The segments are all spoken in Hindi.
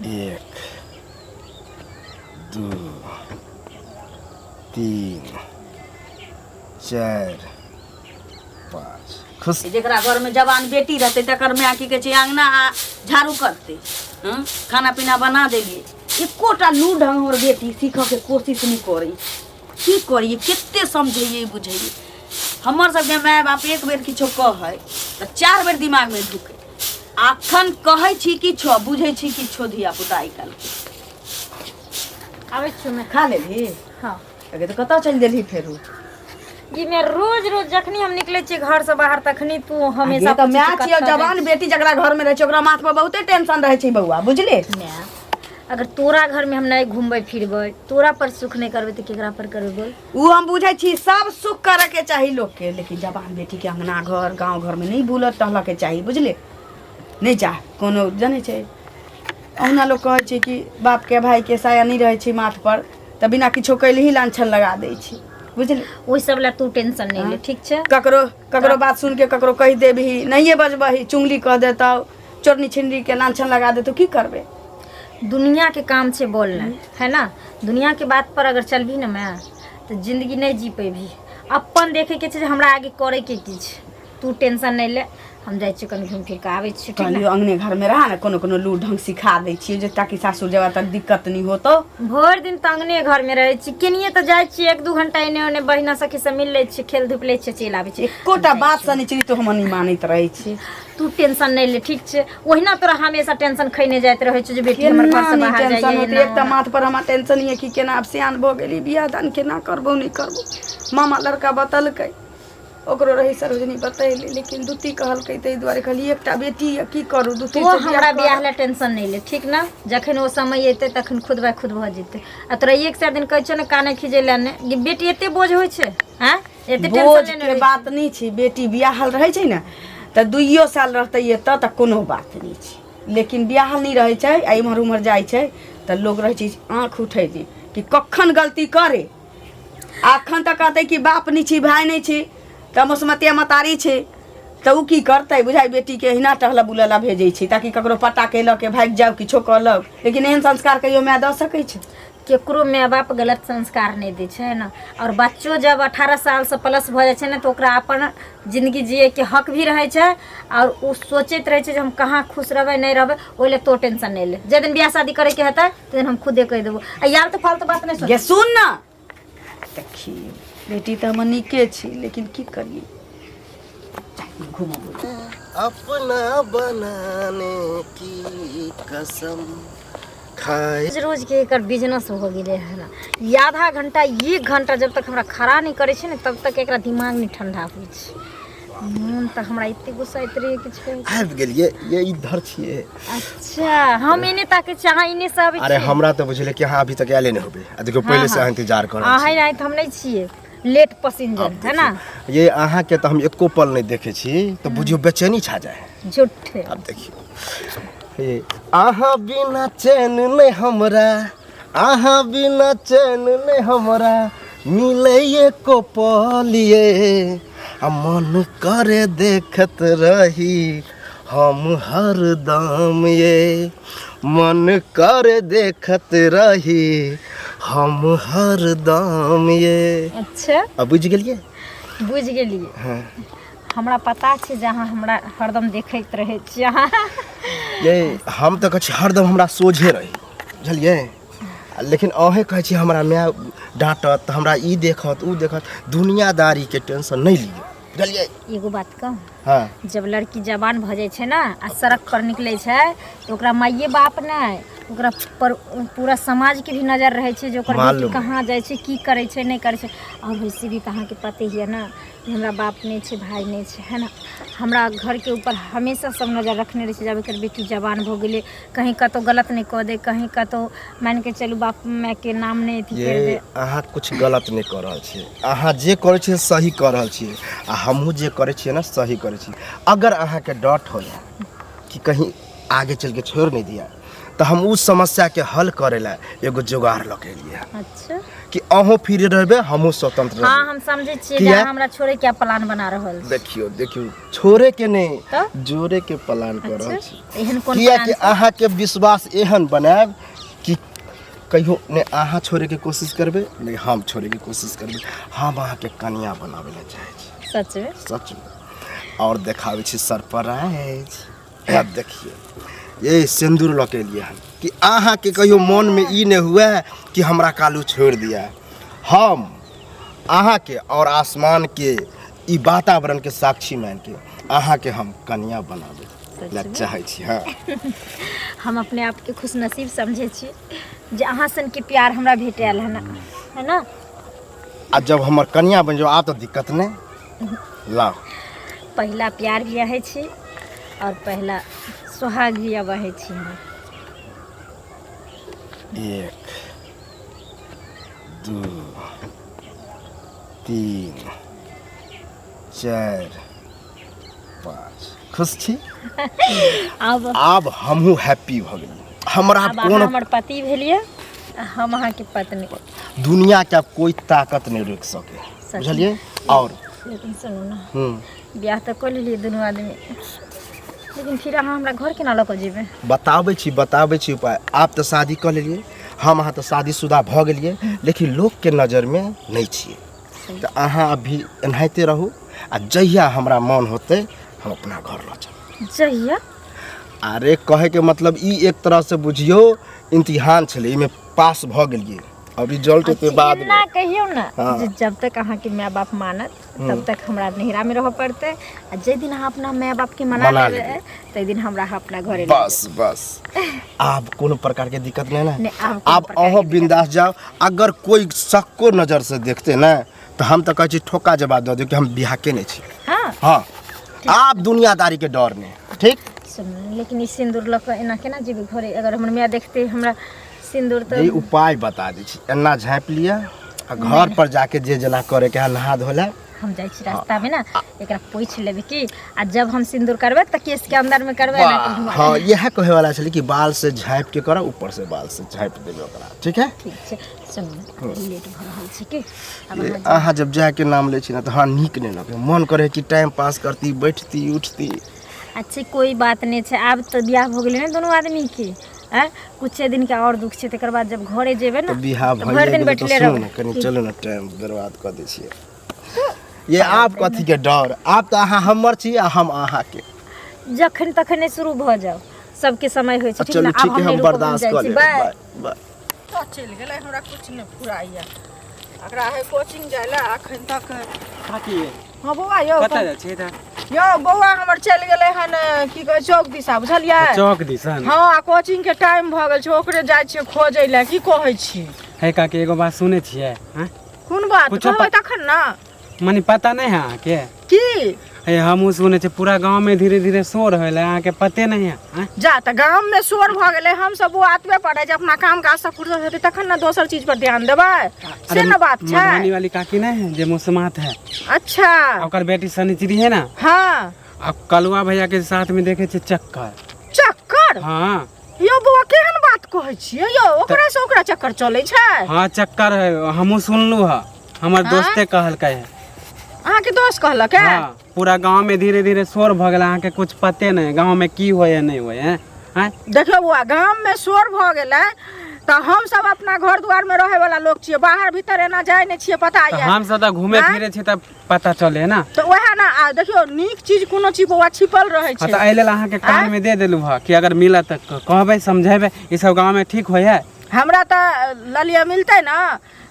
एक 2 3 4 5 खुश जेकरा घर में जवान बेटी रहते तकर में आकी के अंगना झाड़ू करते खाना पीना बना देलिए एकोटा लू ढंग और बेटी सीख के कोशिश नहीं करी की करिए केते समझिए बुझिए हमर सबके माय बाप एक बेर किछो कहे तो 4 बेर दिमाग में ढुके आखन कहे छी किछो बुझे छी किछो धिया पुता आई काल आवे छु मैं खा लेली हां अगे तो कतौ चल देली फेरू ये मैं रोज रोज जखनी हम निकले छी घर से बाहर तखनी तू हमेशा तो मैं छियो जवान बेटी जकरा घर में रहे छै ओकरा माथ पर बहुते टेंशन रहे छै बउआ बुझले अगर तोरा घर में हम नहीं घूमबे फिरबे तोरा पर सुख नहीं करबे तो केकरा पर करबे उ हम बुझै छी सब सुख करे के चाही लोग के लेकिन जवान बेटी के अंगना घर गांव घर में नहीं बुलत टहल के चाही बुझले नहीं जा कोनो जाने छै ओहना लोग कहै छै कि बाप के भाई के साया नहीं रहे छै माथ पर त बिना किछो कैले ही लांछन लगा दै छै बुझले ओइ सब ला तू टेंशन नहीं ले ठीक छै ककरो बात सुन के ककरो कह देबही नहीं बजबही चुंगली कह देतौ चोरनी छिंडी के लांछन लगा दे तो की करबे दुनिया के काम से बोलना है ना दुनिया के बात पर अगर चलबी ना मैं तो जिंदगी नहीं जी पेबी अपन देखे के हमरा आगे करे के की तू टेंशन नहीं ले हम जाय छी कनी घूम फिर के आवे छी ठीक है अंगने घर में रहा ना कोनो लू ढंग सिखा दे छी जे ताकि सासुर जवा तक दिक्कत नहीं होतो भर दिन त अंगने घर में रहे छी केनिए त जाय छी 1-2 घंटा एने ओने बहिना सखी से मिल ले छी खेल धूप ले छी चल आवे छी एकोटा बात से नहीं चली तो हम नहीं मानित रहे छी तू टेंशन नहीं ले ठीक छे ओहिना तोरा हमेशा टेंशन खैने जात रहे छ जे बेटी हमर घर से बाहर जाइए एक त माथ पर हमरा टेंशन है कि केना अब सियान भ गेली बियाह दान केना करबो नहीं करबो मामा लड़का बतलकै ओकरो रही सरोजनी बतैली लेकिन दुती कहलकै तै दुआरे कहली एकटा बेटी है की करू दुती से हमरा बियाह ले टेंशन नहीं ले ठीक ना जखन ओ समय एते तखन खुद बाय खुद भ जेते आ तोरा एक से दिन कहै छ न काने खिजे लेने बेटी एते बोझ होय छै हैं एते टेंशन लेने के बात नहीं छै बेटी बियाहल रहै छै न त 2 साल रहतै एत त कोनो बात नहीं छै लेकिन बियाहल नहीं रहै छै आ इमहर उमहर जाइ छै त लोग रहै छै आंख उठै छै कि कखन गलती करे आखन तक कहतै कि बाप नहीं छी भाई नहीं छी त मुसमतिया मतारी छै त उ की करतै बुझाई बेटी के हिना टहला बुलला भेजै छै ताकि ककरो पता केलक के भाग जाओ किछो कहलक लेकिन एहन संस्कार कहियो माय द सकै छै केकरो माय बाप गलत संस्कार नहीं दै छै ना और बच्चों जब 18 साल से प्लस भ जाय छै ना तो ओकरा अपन जिंदगी जिए के हक भी रहे छै और उ सोचैत रहे छै जे हम कहाँ खुश रहबै नहीं रहबै ओइ ले तो टेंशन नहीं ले जे दिन बियाह शादी करे के हेतै त दिन हम खुदे कह देबो आ यार तो फालतू बात नहीं ये सुन ना देखी बेटी तो हम निके छी लेकिन की करिए घूमो अपना बनाने की कसम खाए रोज के एकर बिजनेस हो गेले है ना आधा घंटा 1 घंटा जब तक हमरा खड़ा नहीं करे छै ने तब तक एकरा दिमाग नहीं ठंडा होई छै मन त हमरा इते गुस्सा इतरे किछ आबि गेलिए ये इधर छिए अच्छा हम इने ताके चाह इने से आबे अरे हमरा तो बुझले कि हां अभी तक आले नहीं होबे आ देखो पहले से इंतजार कर हां है त हम नहीं छिए लेट पैसेंजर है ना ये आहा के तो हम एको पल नहीं देखे छी तो बुझियो बेचैनी छा जाए झूठे अब देखियो ये आहा बिना चैन नहीं हमरा आहा बिना चैन नहीं हमरा मिले एको पलिए आ मन करे देखत रही हम हरदम ये मन करे देखत रही हम हरदम ये अच्छा अब बुझ गेलिए हाँ हमरा पता छै जहाँ हमरा हरदम देखैत रहे छी अहाँ ये हम तो कह हरदम हमरा सोझे रही बुझलिए लेकिन अहे कहे छी हमरा माय डांटत त हमरा ई देखत उ देखत दुनियादारी के टेंशन नहीं लिए बुझलिए एगो बात कहूं हां जब लड़की जवान भ जाय छै ना आ सड़क पर निकले छै तो ओकरा माइये बाप नहीं ओकरा पर पूरा समाज के भी नजर रहे छै जो ओकर बेटी कहाँ जाय छै की करे छै नहीं करे छै और वैसे भी कहाँ के पते ही है ना हमरा बाप नहीं छै भाई नहीं छै है ना हमरा घर के ऊपर हमेशा सब नजर रखने रहे छै जब एकर बेटी जवान भ गेले कहीं कतो गलत नहीं कह दे कहीं कतो मान के चलू बाप माय के नाम नहीं थी कर दे अहाँ कुछ गलत नहीं कर रहल छी अहाँ जे करे छी सही कर रहल छी आ हमहू जे करे छी ना सही करे छी अगर अहाँ के डट होला कि कहीं आगे चल के छोड़ नहीं दिया तो हम उस समस्या के हल करे ला एगो जुगाड़ लगे लिए अच्छा कि अहों फ्री रहबे हमहूँ स्वतंत्र हाँ रहबे। हम समझे छिए किया? जे हमरा छोड़े क्या प्लान बना रहल छी। देखियो देखियो छोड़े के नहीं तो? जोड़े के प्लान कर रहल छी। अच्छा एहन कोन किया प्लान कि अहाँ के विश्वास एहन बनाएब कि कहियो ने अहाँ छोड़े के कोशिश करबे नहीं हम छोड़े के कोशिश करबे। हम अहाँ के कन्या बनावे ला चाहे छी सच में सच में। और देखावे छी सरप्राइज। अब देखिए ये सिंदूर लगे लिए हम कि अहाँ के कहियो मन में ई नहीं हुआ कि हमरा कालू छोड़ दिया। हम अहाँ के और आसमान के ई वातावरण के साक्षी मान के अहाँ के हम कन्या बनावे ला चाहे छी। हाँ हम अपने आप के खुश नसीब समझे छी जे अहाँ सन के प्यार हमरा भेटल है ना। आ जब हमर कन्या बन जाओ आप तो दिक्कत नहीं लाओ। पहला प्यार भी है छी और पहला सुहाग भी अब है छी। एक दो तीन चार पाँच खुश छी। अब हमहू हैप्पी भ गेली। हमरा अब अहाँ कोन हमर पति भेलिए हम अहाँ के पत्नी। दुनिया के कोई ताकत नहीं रोक सके सच बुझलिए। और लेकिन सुनू ना ब्याह तो कर लेलिए दुनू आदमी लेकिन फिर अहाँ हमरा घर केना लऽ कऽ जेबै। बताबै छी उपाय। आप तो शादी कर लेलिए हम अहाँ तो शादीशुदा भ गेलिए लेकिन लोग के नज़र में नहीं छिए। तो अहाँ अभी एनाहिते रहू आ जहिया हमरा मन होते हम अपना घर लऽ चलब। जहिया अरे कहे के मतलब ई एक तरह से बुझियो इम्तिहान छले इमे पास भ गेलिए। अब रिजल्ट के बाद ना कहियो ना हाँ। जे जब तक अहाँ के माय बाप मानत तब तक हमरा नहिरा में रह पड़ते आ जे दिन अहाँ अपना माय बाप के मना लेबै तै दिन हमरा अपना घरे बस बस आप कोनो प्रकार के दिक्कत नहीं नहीं, ना। आब कोनो आप प्रकार अहो के बिंदास जाओ। अगर कोई सक्को नजर से देखते ना तो हम तो कहे छी ठोका जवाब दे दो कि हम बिहा के नहीं छी। हाँ हाँ आप दुनियादारी के डर नहीं ठीक। सुन लेकिन ई सिंदूर लऽ कऽ एना केना जेबै घरे अगर हमर माय देखते हमरा सिंदूर तो ये उपाय बता दी छी। एना झाँप लिया आ घर पर जाके जे जना करे के है नहा धोला हम जाई छी रास्ता में ना एकरा पोछ लेबै की आ जब हम सिंदूर करबै त केस के अंदर में करबै ना कि घुमा हाँ यह कहे वाला छले कि बाल से झाँप के करा ऊपर से बाल से झाँप देबे ओकरा ठीक है। ठीक छै सुन लेट भ रहल छै की अब ये अहाँ जब जाए के नाम ले छी ना तो हाँ नीक नहीं लगे मन करे कि टाइम पास करती बैठती उठती। अच्छा कोई बात नहीं छै आब तो बियाह हो गेलै ना दोनों आदमी के कुछ दिन के और दुख छै तकर बाद जब घरे जेबै ना तो बिहा तो भरि दिन बैठले सुनो रहबै ना कनी चलो ना टाइम बर्बाद कर दै छियै। ये आप कथी के डर आप तो अहाँ हमर छी आ हम अहाँ के। जखन तखने शुरू भ जाओ सबके समय होइ छै ठीक चलो ना। ठीक है हम बर्दाश्त कर लेब। Bye bye. तो चल गेलै हमरा कुछ नहीं फुराइया अकरा है कोचिंग जाइला अखन तक। हाँ बौआ यौ कतऽ जाइ छी इधर यौ बौआ हमर चल गेलै हन की कहै चौक दिशा बुझलियै। चौक दिसन। हाँ आ कोचिंग के टाइम भ गेल छै ओकरे जाइ छियै खोजै लए की कहै छी। है काकी एगो बात सुने छियै हैं कोन बात कुछो कहबै तखन ना मने पता नहीं है अहाँके। की है हमहूँ सुने छियै पूरा गांव में धीरे धीरे शोर होले अहाँके पते नहीं है हैं? जा त गांव में शोर भ गेलै हम सब वो आतबे पड़े जे अपना काम काज सब फुर्सत हेतै तखन ना दोसर चीज पर ध्यान देबै से ना बात छै। मधुबनी वाली काकी नहीं है जे मुस्मात है अच्छा ओकर बेटी सनिचरी है ना। हाँ अब कलुआ भैया के साथ में देखे छियै चक्कर। चक्कर हाँ यौ बौआ केहन बात कहै छियै यौ ओकरा से ओकरा चक्कर चलै छै। हाँ चक्कर है हमहूँ सुनलू है हमर दोस्ते कहलकै है। अहाँ के दोस्त कहलक है। हाँ पूरा गांव में धीरे धीरे शोर भ गेल अहाँके कुछ पते नहीं गांव में की होय है नहीं होय है हैं? देखियौ बौआ गांव में शोर भ गेलै त हम सब अपना घर दुआर में रहे वाला लोग छियै बाहर भीतर एना जाय नै छियै पता तो ये। हम सब तो घूमे फिरे छी तब पता चले है ना। तो वएह ना आ देखियौ नीक चीज कोनो चीज बौआ छिपल रहै हाँ छै। तो एहि लेल अहाँके कान में दे देलू है कि अगर मिला तो कहबै समझेबै ई सब गांव में ठीक होय है। हमरा त ललिया मिलतै ना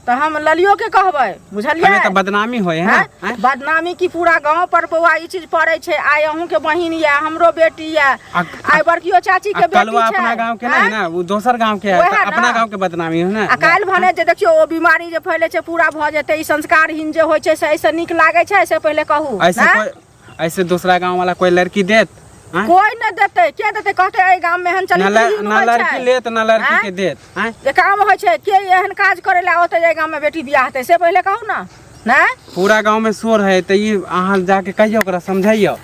तो हम ललियो के कहबै बुझलियै। हमें तो बदनामी होय है ना हैं? बदनामी की पूरा गांव पर बौआ ई चीज पड़ै छै आइ अहूँ के बहिन या हमरो बेटी या आइ बड़कियो चाची के बेटी कलुआ छै। अपना गांव के नहीं ना वो दोसर गांव के है वएह तो ना। अपना गांव के बदनामी है ना। आ काल्हि भने जे देखियौ ओ बीमारी जे फैले छै पूरा भ जेतै ई संस्कारहीन जे होइ छै से ऐसे नीक लागे छै से पहिले कहू। ऐसे दूसरा गांव वाला कोई लड़की देत हैं? कोई न देतै के देतै कहतै एहि गांव में एहन ना चलित लड़की लेत ना लड़की के देत हैं? जे काम होइ छै के एहन काज करे ला ओतै एहि गांव में बेटी बियाह हेतै से पहिले कहू ना। नहीं पूरा गांव में शोर है तो ये अहाँ जाके कहियो ओकरा समझाइयो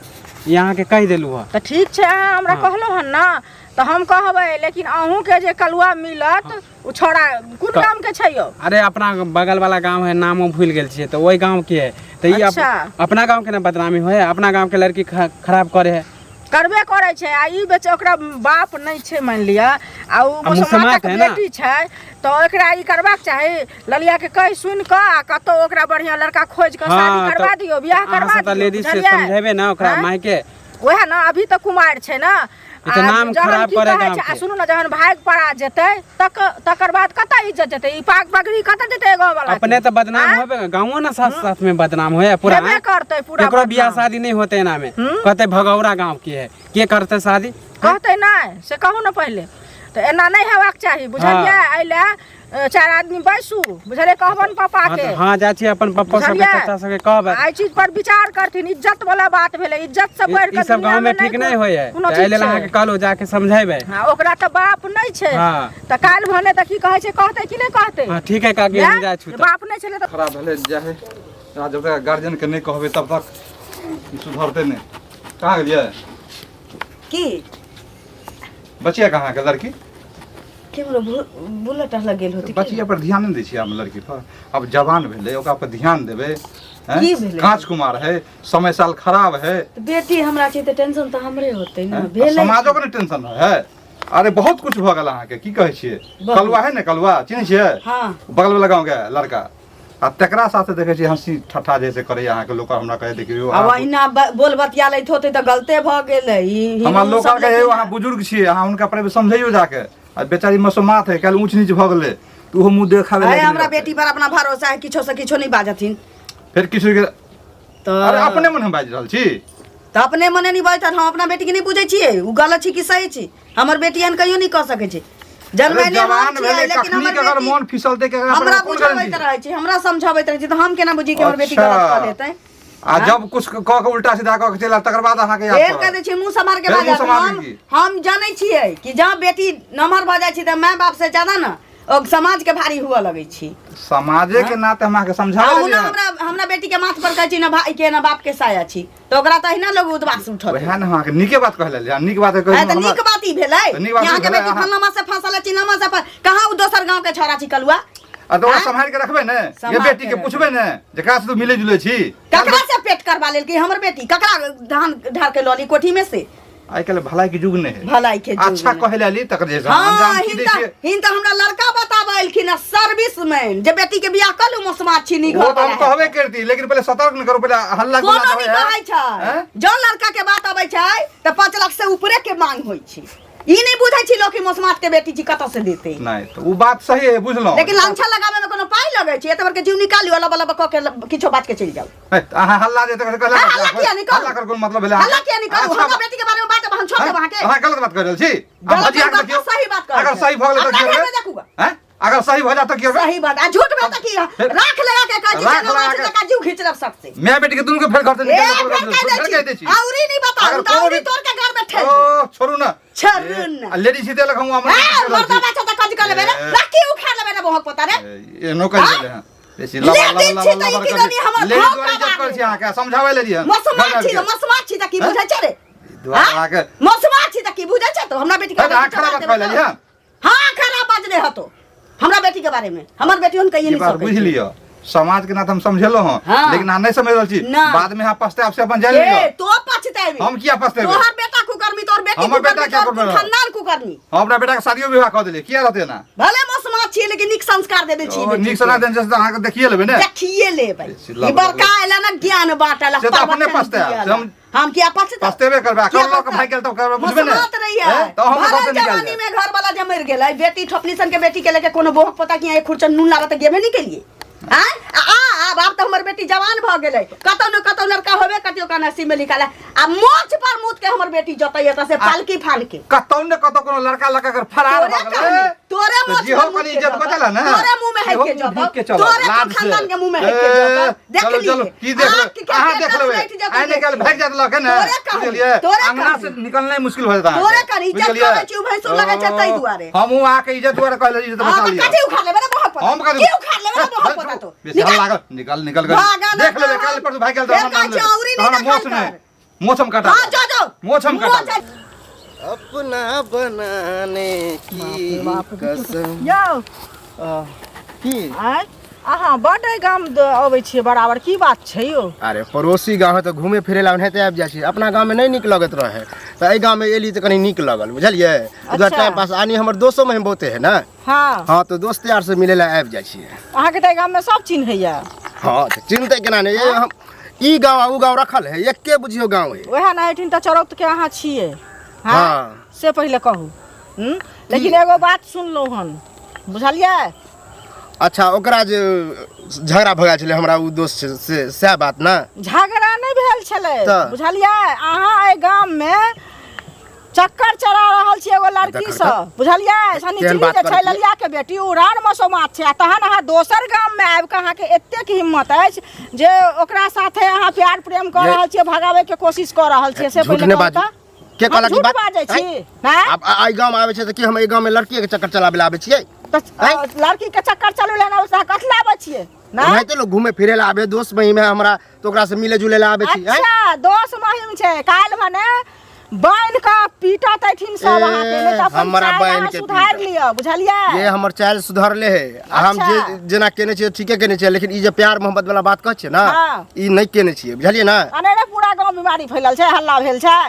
यहाँ के कह देलू है। तो ठीक छै अहाँ हमरा कहलो हन ना तो हम कहबै, लेकिन अहूँ के जे कलुआ मिलत उ छोड़ा कोन गाम के छै यौ? अरे अपना बगल वाला गांव है, नामो भूल गेल छियै, तो वही गांव के है। तो ये अच्छा। अपना गांव के ना बदनामी होय, अपना गांव के लड़की खराब करे है। करबे करे छै। आ ई बेच ओकरा बाप नहीं छै मान लिया, आ उ मुसलमान के बेटी छै, तो एकरा ई करबाक चाही। ललिया के कह सुन क आ कतो ओकरा बढ़िया लड़का खोज के शादी करबा दियो, बियाह करबा दियो। लेडीज से समझेबे ना ओकरा माय के, ओहे ना अभी तक कुमार छै ना। नाम खराब करे गांव के। सुनू ना, जहन भाग पड़ा जेतै तकर बाद कत इज्जत जेतै? ई पाग पगड़ी कत जेतै गांव वाला? अपने तो बदनाम होबे, गांवो ना साथ साथ में बदनाम होए पूरा। हेबे करतै पूरा। केकरो बियाह शादी नहीं होते ना में, कहते भगौरा गांव की है, के करते शादी? कहते नहीं से कहू ना पहले। तो एना नहीं हेबाक चाही, बुझलियै? अइले 4 आदमी बैसू, बुझलियै? कहबन पापा के। हां जा छी अपन पप्पा सबके चाचा सबके कहबै, आई चीज पर विचार करथिन। इज्जत वाला बात भेलै, इज्जत से बढ़ के ई सब गांव में ठीक नहीं होय है। एहि लेल अहाँ के कहलो जाके समझेबै। हां ओकरा त बाप नहीं छै, हां त काल भने त की कहै छै, कहतै कि नहीं कहतै? हां ठीक है काकी, हम जा छु। बाप नहीं छले त खराब भेले जाहे, जब तक गार्जियन के नहीं कहबे तब तक सुधरते नहीं। कहाँ गेलिए? की बचिया कहाँ के लड़की? केमरो बुलेट लगेल होती। बचिया पर ध्यान नहीं दै छियै हम लड़की पर। अब जवान भेले, ओकरा पर ध्यान देबे। की भेलै? कांच कुमार है, समय साल खराब है। तो बेटी हमरा छै त टेंशन त हमरे होतै ना। भेलै समाजो के नहीं टेंशन है। अरे बहुत कुछ भ गेल अहाँ के, की कहै छियै? कलुआ है ने, कलुआ चिन्है छियै? हां बगल वाला गांव के लड़का। आ तकरा साथे देखे छी हंसी ठट्ठा जैसे करे अहाँ के लोग हमरा कहे देखियो। अब अहिना बोल बतिया लैत होतै त गलते भ गेलै। ई हमरा लोग के हे वहां बुजुर्ग छियै, अहाँ हुनका पर समझैयो जाके। आ बेचारी मसमात है, कल ऊंच नीच भ गेलै, तू हो मुंह देखावे अरे लागि। हमरा बेटी पर अपना भरोसा है, किछो से किछो नहीं बाजथिन। फिर किछु के तो अरे अपने मन हम बाज रहल छी। त अपने मने नहीं बाजत, हम अपना बेटी के नहीं बुझै छियै उ गलत छी कि सही छी? हमर बेटी एहन कहियो नहीं कह सकै छै। जन्मैले जवान भेले, कखनी के अगर मन फिसलते के हमरा बुझाबैत रहै छै, हमरा समझाबैत रहै छै, त हम केना बुझी कि हमर बेटी गलत कह देतै? आ जब कुछ कह के उल्टा सीधा कह के चला, तकर बाद अहाँ के याद फेर पड़त। कह दै छी मुंह समार के फेर मुँह बाजत। समार की? हम जानै छियै कि जहाँ बेटी नमहर भ जाइ छै त माय बाप से ज्यादा ना और समाज के भारी हुआ लगै छी। समाजे के नाते हमरा के समझावे हमरा हमरा बेटी के माथ पर कहै छी ना भाई के ना बाप के साया छी, तो ओकरा त अहिना लोग उदबास उठत। वह ना अहाँ के नीके बात कहले, नीक बात आ कहै त नीक बात ई भेलै। नीक बात यहाँ के भेलै, बेटी अहाँ- फलनमा से फंसल छी, नमा से कहाँ उ दोसर गांव के छोरा छी कलुआ? आ तो संभाल के रखबे ने, ये संभाल बेटी के के पूछबे ने जेकरा से तू मिले जुले छी। ककरा से पेट करवा लेल कि हमर बेटी? ककरा धान ढार के लली कोठी में से? आई कल भलाई के युग नहीं है। भलाई के जुग अच्छा में। कहले ली तकर जैसा हाँ अंजाम की दै छियै। हिन त हमरा लड़का बताबैल कि ना सर्विसमैन जे बेटी के बियाह कलू मसमात छी नी वो घर तो हम कहबे करती, लेकिन पहले सतर्क न करो, पहले हल्ला कोनो गुल्ला नहीं है। कहै छै। हैं? जो लड़का के बात अबै छै त 5 लाख से ऊपरे के मांग होई छै। ई नहीं बुझै छी लोग कि मसमात के बेटी जी कत से देते। नहीं तो वो बात सही है, बुझलो। लेकिन लांछा लगावे में कोनो पाई लगै छै, एतबर के जीव निकालियो अला बला क के किछो बात के चल जाओ। अहाँ हल्ला जे तक कहले हल्ला किया नहीं करू? हल्ला कर कोन मतलब भेले? हल्ला किया नहीं करू? हमरा बेटी के बारे में बात हम छोड़ दे वहां के। अहाँ गलत बात कर रहल छी। अब गलत भजिया के बात देखियो, सही बात कर। अगर सही भ गेल तो की हमरा होबे? देखूगा। हैं? अगर सही भ जा तो की होबे? सही बात। आ झूठ में त की राख लगा के कह राख जी लगा ना के- का जीव खींच रख सकते। मैं बेटी के दुनु के फेर घर से ए निकल फेर कह दै छी। औरी नहीं बताऊ अगर त कोनो औरी भी- तोर के घर में ठेल दे। ओ छोड़ू ना, छोड़ू ना। लेडीज सीधे लग हम ए मर्दा बच्चा त कज कर लेबे रे। राखी उखाड़ लेबे रे बहुत पता रे। ये नो कर देले हैं। बेसी लबा लेडीज छी त ई किदनी हमर लेडीज भाव वाली का इज्जत कर छी अहाँ के समझावे ले दिया। मसमात छी त की बुझै छै रे? दुआ के मसमात छी त की बुझै छै? तो हमरा बेटी के अहाँ खराब बात कहले लिया। हां खराब बात नहीं हतो हमरा बेटी के बारे में। हमर बेटी उन कहिए ये नहीं बात सकते। बुझ लियो, समाज के नाते हम समझेलो हूं, हाँ। लेकिन अहाँ नहीं समझ रहल छी। ना। बाद में अहाँ पछताए से अपन जान ए लियो। तो पछताएबी। हम किया पछताएबे? तोहर बेटा कुकर्मी, तोहर बेटी हमर बेटा क्या कुकर्मी, करबे? खानदान कुकर्मी। हम अपना बेटा के शादियो विवाह कर देलिए, किया रहते ना? भले मसमात छी लेकिन निक संस्कार दे दे छी बेटी निक के। सलाह देन जैसे अहाँ के देखिए लेबे ने। देखिए लेबै। सिला ई बड़का एला ना ज्ञान बाटला। से तो अपने पछताए। हम क्या पछता? पछतेबे करबे, क्या कर लो के पछता? भाई गेल तो करबे, बुझबे ने? मसमात रहिए। हैं? तो हम घर से भरल निकाल जवानी दे। में घर वाला जे मर गेलै, बेटी ठपलीसन के बेटी के लेके कोनो बोहक पता कि एक खुरचन नून लाबत गेबे नहीं केलिए। हैं? अब तो हमर बेटी जवान भ गेलै, कतौ न कतौ लड़का होबे कतियो का नसीब में लिखल है। आ मोच पर मुत के हमर बेटी जतै एत से पालकी फान के कतौ ने कतौ कोनो लड़का लगा कर फरार भ गेलै। तोरे तो मोच जी पर हो मुत कनी के इज्जत जतै। बचला ना। तोरे मुंह में है के इहो मुंह के जतै। चलो, तोरे लाज से। खानदान के मुंह में है के जतै। देख चलो चलो, लिए की देख लो, अहाँ देख लेबे। आइ निकल भाग जात लके ना। तोरे कहू, बुझलिए? तोरे अंगना कहू। से निकलना ही मुश्किल हो जाता है। तोरे कर इज्जत बुझलिए? करे छी, भैंसो लगे छै तै दुआरे। हमहू आके इज्जत दुआरे कहले इज्जत हां बचा तो लिया। कथि उखाड़ लेबे रे बहुत पता। हम की उखाड़ लेबे रे बहुत पता तो। बेसी हल्ला लागल, निकल निकल कर भागा ना देख लेबे, भागा। काल पर भाग गेल तो फेर हम नाम कहै छै, औरी ले। नहीं मोछ देखाई में कर। मोछम काटा। हां जो जो मोछम काटा। अपना बनाने की कसम यौ की आय अहाँ बड्ड गाम अबै छियै बराबर की बात छै यौ अरे पड़ोसी गाँव है तो घूमे फिरे ला ओनाहिते आबि जाइ छी अपना गाँव में नहीं नीक लगत रहे तो एहि गाँव में एली तो कनी नीक लगल बुझलिए उधर अच्छा। टाइम पास आनी हमर दोस्तों में बहुते है ना हाँ हाँ तो दोस्त यार से मिले ला आबि जाइ छियै अहाँके तऽ गाम में सब चिन्हैया हाँ तो चिन्हते केना नहीं ये हम ई गाँव उ गाँव रखल है एके बुझियो गाँव है वएह ने एहिठिन तऽ चरौत के अहाँ छियै हाँ। से पहिले कहू लेकिन एगो बात सुनलहुँ हन बुझलियै अच्छा ओकरा जे झगड़ा भगा छलै हमरा उ दोस्त से सएह बात ना झगड़ा नहि भेल छलै तऽ? बुझलियै अहाँ एहि गाम में चक्कर चला रहल छियै एगो लड़की देखल से बुझलियै शनिचरी बात जे करै छै छियै? ललिया के बेटी उ रान मसोमात छै आ तहन अहाँ दोसर गाम में आबि कऽ अहाँके एतेक हिम्मत अछि जे ओकरा साथे अहाँ प्यार प्रेम कऽ ये- रहल छियै भगाबै के कोशिश कऽ रहल छियै से झूठ पहिले नहि कहू बाजू। तऽ? के हम कहलक ई झूठ बात बाजै छी हैं? हैं? अब आई गाँव में आबै छै तऽ की हम एहि गाँव में लड़की के चक्कर चलाबे ला आबै छियै तऽ लड़की के चक्कर चलू लेना उसका कथला आबै छियै ना ओनाहिते लोग घूमे फिरे ला आबे दोस्त महीम है हमरा तो ओकरा से मिले जुले ला आबे छी हैं? अच्छा दोस्त महिम छै काल्हि भने बान्हि कऽ पीटत एथिन सब अहाँके नहि तऽ अपन हमरा चालि बान्हि अहाँ के सुधार पीटत। लिअ बुझलियै ये हमर चाइल सुधरले है आ हम अच्छा। जे जेना केने छियै ठीके केने छियै लेकिन ई जे प्यार मोहब्बत वाला बात कहै छियै ना हाँ। ई नहीं केने छियै बुझलियै ना अनेरे पूरा गांव बीमारी फैलल छै हल्ला भेल छै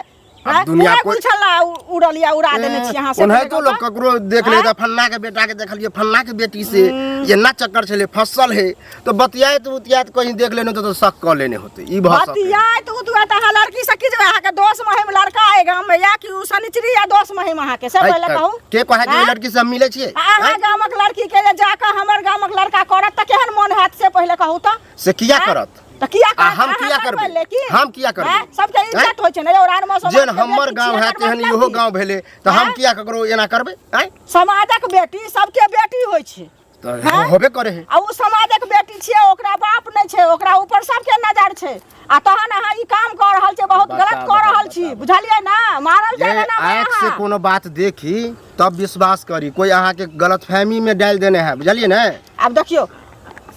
हैं? दुनिया पूरा कोई- गुलछल्ला उड़ल या उड़ा देने छी अहाँ से ओनाहितो लोग ककरो देख ले त फन्ना के बेटा के देखलिए फन्ना के बेटी से ये ना चक्कर छले फसल है तो बतियात उतियात कहीं देख लेने तो शक क लेने होते ई भाषा बतियाय तो अहाँ लड़की से की जे अहाँके दोस्त महिम लड़का है गांव में या कि उ शनिचरी या दोस्त महिम अहाँके से पहिले कहू के कहे कि हैं? लड़की से हम मिले छियै अहाँ गामक लड़की के जे जाके हमर गामक लड़का करत त केहन मन हैत से पहिले कहू तऽ से किया हैं? करत तऽ किया आ करत हम अहाँ किया करबै करबै? लेकिन हम किया करबै? हैं? सबके इज्जत होइ छै ने यौ रान मौसम जेन हमर गांव है तेहन इहो गांव भेले तो हम किया ककरो एना करबै हैं समाजक बेटी सबके बेटी होइ छै तो हैं? होबे करे है आ उ समाजक बेटी छियै ओकरा बाप नहि छै ओकरा ऊपर सबके नजर छै आ तहन अहाँ ई काम कऽ रहल छियै बहुत गलत कऽ रहल छी बुझलियै ना मारल ये जाए ना आँख से कोनो बात देखी तब विश्वास करी कोई अहाँ के गलतफहमी में डाल देने है बुझलिए ना आब देखियो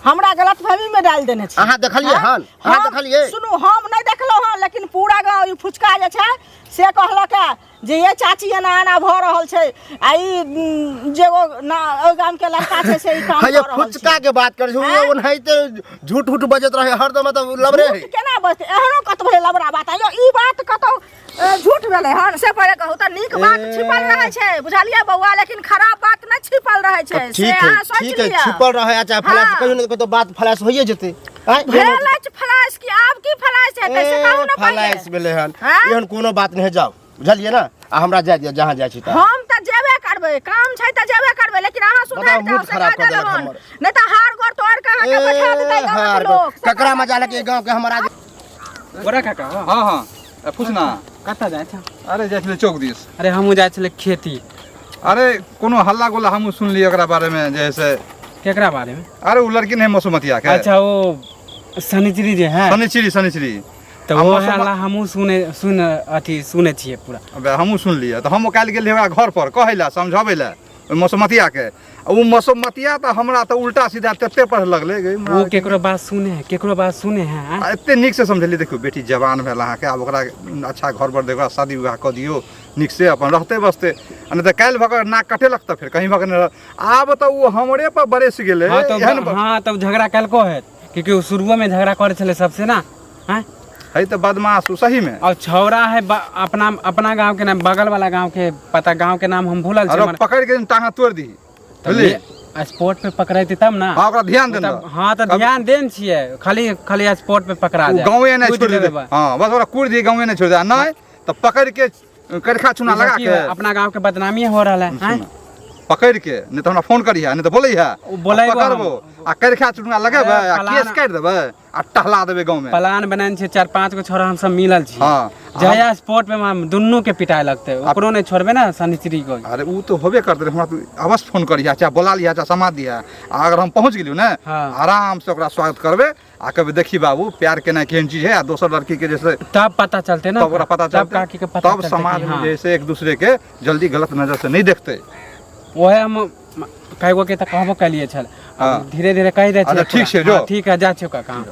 हमरा गलतफहमी में डाल देने छै अहाँ देखलिए हन अहाँ हम- देखलिए सुनू हम नहि देखलहुँ हन लेकिन पूरा गाँव ई फुचका जे छै से कहलक है जे ये चाची एना एना भऽ रहल छै आ ई जे ना ओइ गाम के लड़का छै से ई काम हाँ, कऽ ये रहल फुचका छै के बात करे हैं? छै ओनाहिते झूठ उठ बजत रहे हरदम तो लबरे है झूठ केना बजतै एहनो कतौ भेलै लबरा बात यौ ई बात कतौ झूठ भेलै हन से पहिले कहू तऽ नीक बात छिपल रहै छै बुझलियै बौआ लेकिन खराब बात नहि छिपल रहै छै से ठीक अहाँ है सोचि ठीक है लिअ छिपल रहे चाहे फलास हाँ। कहियो न कहियो तो बात फलास होइए जेते भेल अछि फलास की आब की फलास हेतै से कहू ने फलास पहिले भेले हन हाँ? एहन कोनो बात नहीं जाओ बुझलिए ना आ हमरा जाय दिया जहाँ जाय छी त हम तऽ जेबे करबै काम छै तऽ जेबे करबै लेकिन अहाँ सुधार बताउ, जाओ मूड से खराब कह कऽ देलक देलहन हमर। नहि तऽ हार गोर तोड़ के अहाँके बैठा देतै गाँवक लोग से ककरा कहू मजा लगे गांव के हमारा बोरा काका हाँ हाँ पूछना कतऽ जाइ छ अरे जाइ छलै चौक दिस अरे हमहूँ जाइ छलै खेती अरे कोनो हल्ला गोला हमहूँ सुनलियै ओकरा बारे में जे है से केकरा बारे में अरे उ लड़की नहीं मसुमतिया के अच्छा वो शनिचरी जे है शनिचरी तो आ वो मौसम- हल्ला हमहूँ सुने छियै पूरा अब हमहूँ सुनलियै तऽ हम काल्हि गेलियै ओकरा घर पर कहै लए समझाबै लए ओहि मसुमतिया के आ उ मसुमतिया तऽ हमरा तऽ उल्टा सीधा तते पढ़ लगलै गे वो केकरो बात सुने है आ एते नीक से समझलियै देखियौ बेटी जवान भेल अहाँके आब ओकरा अच्छा घर पर देखो शादी विवाह कऽ दियौ नीक से अपन रहते बसते आ नहि तऽ काल्हि भऽ कऽ नाक कटेलक तऽ फेर कहीं भऽ कऽ नहि आब तऽ ओ हमरे पर बरस गेलै एहन हाँ तब झगड़ा कलको है क्योंकि वो शुरुओ में झगड़ा करे छले सबसे ना हैं है तऽ बदमाश उ सही में और छौरा है अपना गांव के नाम बगल वाला गांव के पता गांव के नाम हम भूलल अरे पकड़ के टांगा तोड़ दी बुझली स्पॉट पे पकड़ेती तब ना हाँ ओकरा ध्यान देना हाँ तो ध्यान देन छियै खाली स्पॉट पे पकड़ा उ जाए गाँवे नहीं कुछ छोड़ दे देबै। हाँ बस ओकरा कुड़ दी गाँवे नहीं छोड़ दे नहीं तो पकड़ के करखा चुना ई सब लगा की के है, अपना गांव के बदनामी हो रहा है हैं? पकड़ के नहीं तो हमरा फोन करिया नहीं तो बोलै है उ बोलैबो पकड़बो आ करखा चुना लगेबै अरे आ फलाना- केस काटि देबै आ टहला देबै गाँव में प्लान बनाने छै 4-5 गो छोरा हम सब मिलल छी हाँ जया स्पॉट पे हम दुन्नू के पिटाए लगते ओकरो नहीं छोड़बे ना शनिचरी को अरे उ तो होबे करते रहे हमरा तो अवश्य फोन करिया चाहे बोला लिया चाहे समाद दिया आ अगर हम पहुंच गेलियो ना हाँ। आराम से ओकरा स्वागत करबे आ कहबे देखी बाबू प्यार केना केहन चीज है आ दोसर लड़की के जैसे तब पता चलते ना तब ओकरा पता तब चलते काकी के पता तब चलते समाज कि में हाँ। जैसे एक दूसरे के जल्दी गलत नजर से नहीं देखते ओहे हम कई गो के तऽ कहबो कलिए छल हाँ। धीरे धीरे कहि दे अच्छा, ठीक छै, जो। ठीक है जा चुका काम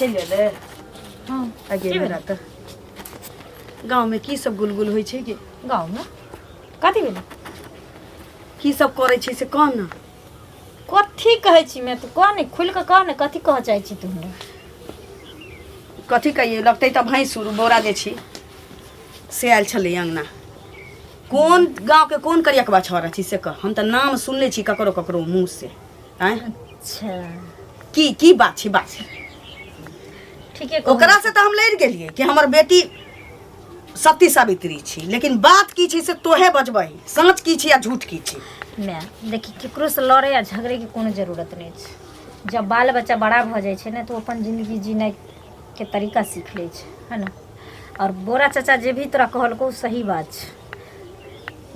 चलि अयलै हाँ आगे मेरा तऽ गाँवमे की सब गुलगुल होइ छै गे गाँवमे कथी भेलै की सब करै छै से कह ने कथी कहै छी मैं तू कह नहीं खुल के कह ने कथी कह चाहै छी तुमने कथी कहिए लगतै तऽ भैंसुर बोरा जे छी से आयल छलै अंगना कोन गाँवके कोन करियकबा छौड़ा छी से कह हम तऽ नाम सुनले छी ककरो ककरो मुँह से आँय अच्छा की बात छै बात ठीके ओकरा से तऽ हम लड़ि गेलियै कि हमर बेटी सती सावित्री छी लेकिन बात की छै से तोहे बजबही सच की छी या झूठ की छी मैं देखी केकरो से लड़े या झगड़े के कोनो जरूरत नहीं छै जब बाल बच्चा बड़ा भ जाइ छै ने तो अपन जिंदगी जीने के तरीका सीख ले छै है ना और बोरा चाचा जे भी तोरा कहलको सही बात छै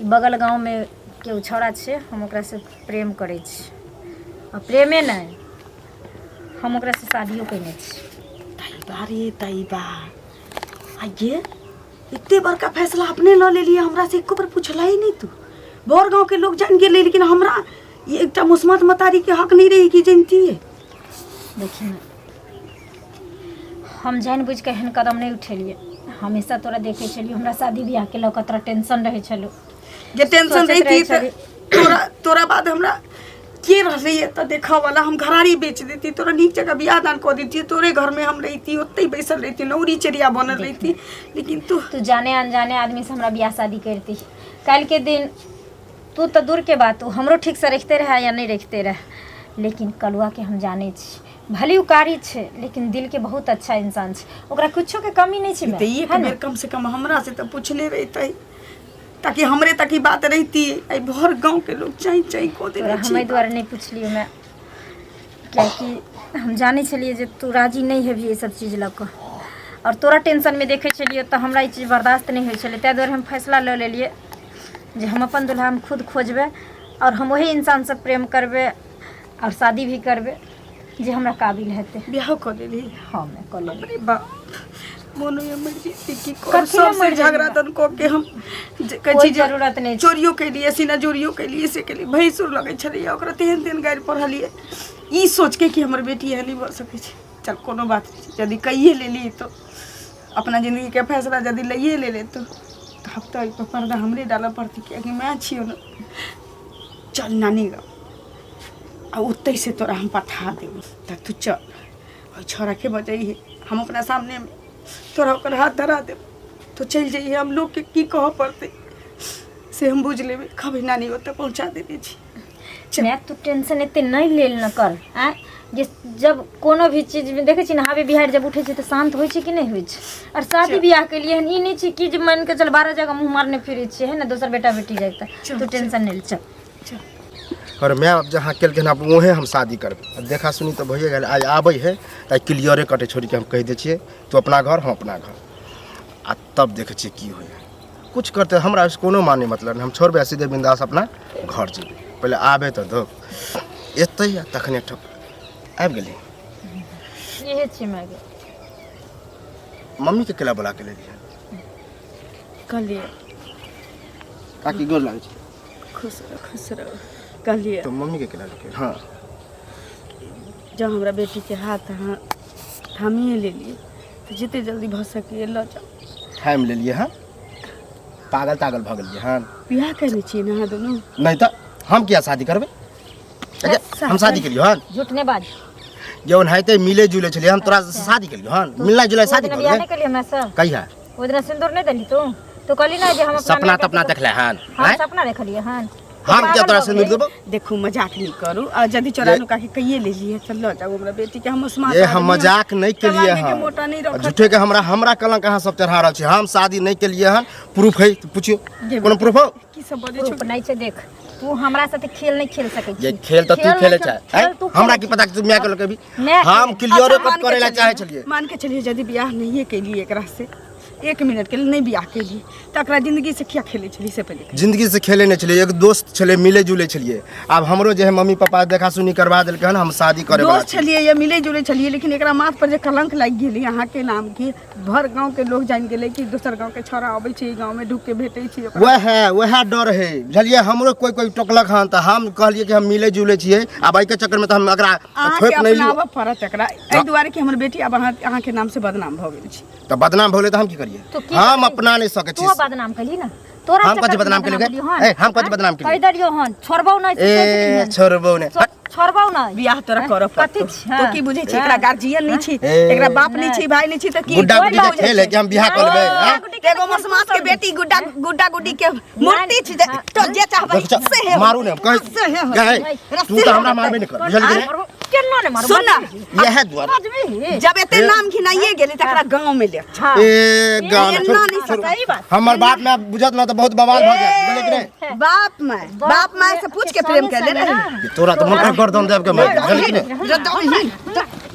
ई बगल गाँव में केओ छौड़ा छै हम ओकरा से प्रेम करै छी और प्रेमे नहीं हम ओकरा से शादियो कयने छी तैबा रे तैबा आइये इतने बड़का फैसला अपने लऽ लेलिए हमरा से एको बार पूछला ही नहीं तू बोर गाँव के लोग जान गेले लेकिन हमरा ये एकटा मुस्मत मतारी के हक नहीं रही कि जानती है देखिए ना हम जान बुझ के एहन कदम नहीं उठेलिए हमेशा तोरा देखे छलियो हमरा शादी ब्याह के लऽ कऽ तोरा टेंशन रहे छलो जे टेंशन सोचैत रही रहै तोरा तोरा बाद हमरा के रहले है तो देखा वाला हम घरारी बेच देती तोरा नीक जगह बियाह दान कर देती तोरे घर में हम रहती ओते ही बैसल रहती नौरी चरिया बनल रहती लेकिन तू जाने अनजाने आदमी से हमरा ब्याह शादी करती कल के दिन तू तो दूर के बात तू हमरो ठीक से रखते रहे या नहीं रखते रहे लेकिन कलुआ के हम जाने छी भली उकारी छे लेकिन दिल के बहुत अच्छा इंसान छे ओकरा कुछो के कमी नहीं छे तो एक बेर कम से कम हमरा से तो पूछले रहते ताकि हमरे तक ही बात रहती आई भर गांव के लोग चाई को दे हमें द्वारा नहीं पूछलियो मैं क्या कि हम जाने छलिए जे तू राजी नहीं है भी ये सब चीज लग और तोरा टेंशन में देखे छलिए तो हमरा ये चीज बर्दाश्त नहीं होई छले तै द्वारा हम फैसला ले लेलिए जे हम अपन दुल्हा हम खुद खोजबे और हम वही इंसान से प्रेम करबे और शादी भी करबे जे हमरा काबिल हेते बियाह कर लेली हाँ मैं कर लेली अरे बाप मोनो ये मर्जी की कर सबसे झगड़ा तन को के हम कोई जरूरत नहीं चोरियों के लिए सीना चोरियों के लिए से के लिए भैंसुर लगे छलिए ओकरा तेहन तेहन गाड़ी पढ़लिए ई सोच के कि हमर बेटी है नहीं भ सके छै चल कोनो बात नहीं यदि कहिए लेली तो अपना जिंदगी के फैसला यदि लइए ले तो हफ्ता पर पर्दा हमरे डालऽ पड़ती कि मैं छियो न चल नानी गा आ उतै से तोरा हम पठा देब त तू चल और छोरा के बजाइए हम अपना सामने में तोरा ओकर हाथ धरा देब तो चल जाइए हम लोग के की कह पड़ते से हम बुझ लेबे कभी नानी ओतऽ पहुँचा देने छी मैं तू टेंशन एते नहीं लेल न कर आ जे जब कोनो भी चीज में देखे छी ना हावे बिहार जब उठे छी तो शांत होई छी कि नहीं होई छी और शादी ब्याह के लिए ई नहीं छी कि जे मन के चल 12 जगह मुंह मारने फिरे छी है ना दोसर बेटा बेटी जाता तू टेंशन नहीं चल और मैं अब जहाँ केलखिन अब वहे हम शादी करब देखा सुनी तो भइए गेल आज आबै है त क्लियरे कटे छोड़ी के हम कह दे छिए तू अपना घर हम अपना घर आ तब देखे छिए की होय कुछ करते हमरा कोनो माने मतलब हम छोड़बे सीधे बिंदास अपना घर जेबे पहले आबे तो दो एतै तखने ठप आबि गेली ये छी मैं मम्मी के केला बुला के ले लिया कहलिए काकी गोर लागे छै खुश रहो कहलिए तो मम्मी के केला लेके हाँ जब हमरा बेटी के हाथ थामिए ले लिए तो जितने जल्दी भ सके ल जाओ टाइम ले लिए हाँ पागल तागल भ गेलिए हाँ बियाह करने छी ना दोनों नहीं तो हम क्या शादी करबे हम शादी करियो हाँ झूठ ने बाज जौन है ते मिले जुले छलिए हम तोरा से शादी करियो हाँ मिलना जुले शादी बियाह नहीं करबे कर लिया मैं सर कहिया ओ दिन सिंदूर नहीं देली तू कहली ना जे हम अपना सपना तपना देखले हाँ हम सपना देख लिए हाँ हम क्या तोरा सिंदूर देबो देखो मजाक नहीं करू और यदि चोरानु का के कहिए ले लिए तो ल जाओ हमरा बेटी के हम स्मार्ट ये हम मजाक नहीं के लिए के मोटा नहीं हाँ रख झूठे के हमरा कलंक कहाँ सब चढ़ा रहल छै हम शादी नहीं के लिए हाँ प्रूफ है तो पूछियो कोनो प्रूफ हो की सब बोले प्रूफ नहीं छै देख तू हमरा साथे खेल नहीं खेल सकै ये खेल तो तू खेले चाहे हमरा की पता कि तू मैं के लोग भी हम क्लियर कट करे ला चाहे छलिए मान के चलिए यदि बियाह नहीं के लिए एकरा से 1 मिनट के लिए नहीं बियाह के लिए तकरा जिंदगी से क्या खेले छली से पहले जिंदगी से खेले नहीं छलिए, एक दोस्त छले, मिले जुले छलिए। अब हमरो जे है मम्मी पापा देखा सुनी करवा दिल हन, हम शादी करे वाला दोस्त छलिए या मिले जुले छलिए, लेकिन एकरा माथ पर जे कलंक लाग गेली यहाँ के नाम के भर गांव के लोग जान गेले कि दोसर गांव के छोरा आबै छै गांव में ढुक के भेटै छै। वह डर है बुझलिए। हमरो कोई टोकलक हन त हम कहलिए कि हम मिले जुले छिए, अब के चक्कर में त हम एकरा अहाँ के ठोक नहीं लियो। अपनावा पड़त एकरा एहि दुआरे कि हमर बेटी अब अहाँ के नाम से बदनाम भ गेल छै। त बदनाम भोले त हम की करिए, तो की हम करिए? अपना नहीं सके छी। तू बदनाम कली ना, तोरा हम चक्कर कथी में बदनाम केलियै? कलियो हन। ए, हम कथी बदनाम केलियै? कहि दरियो हन छोड़बौ नहीं ए छोड़बो ने छोड़बौ नहीं बियाह तोरा करऽ कथी पड़तौ। छै? तो की बुझै छै एकरा गार्जियन नहीं छी, ए, एकरा बाप नहीं छी, भाई नहीं छी त की गुड्डा गुड्डी के खेल है कि हम बियाह कर लेबै? हैं? एगो मसमात के बेटी गुड्डा गुड्डी के मूर्ति छी, तो जे चाहबै देख से है। मारू ने कह से है। तू त हमरा मारबे नहीं कर बुझलिए। केना ने मारू सुन ना, यह द्वार बजबी जब एते नाम घिनाइए गेली तकरा गांव में ले ए गान एना नहीं सही बात। हमर बात में बुझत ना त बहुत बवाल भ जात बोले कि नहीं। बाप माँ से पूछ के प्रेम कर ले रे। कि तोरा त मन गर्दन देब के मार बुझलिए कि नहीं।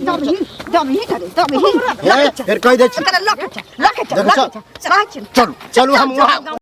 दबही फिर कह दे छी लके देखो चल चलू हम वहाँ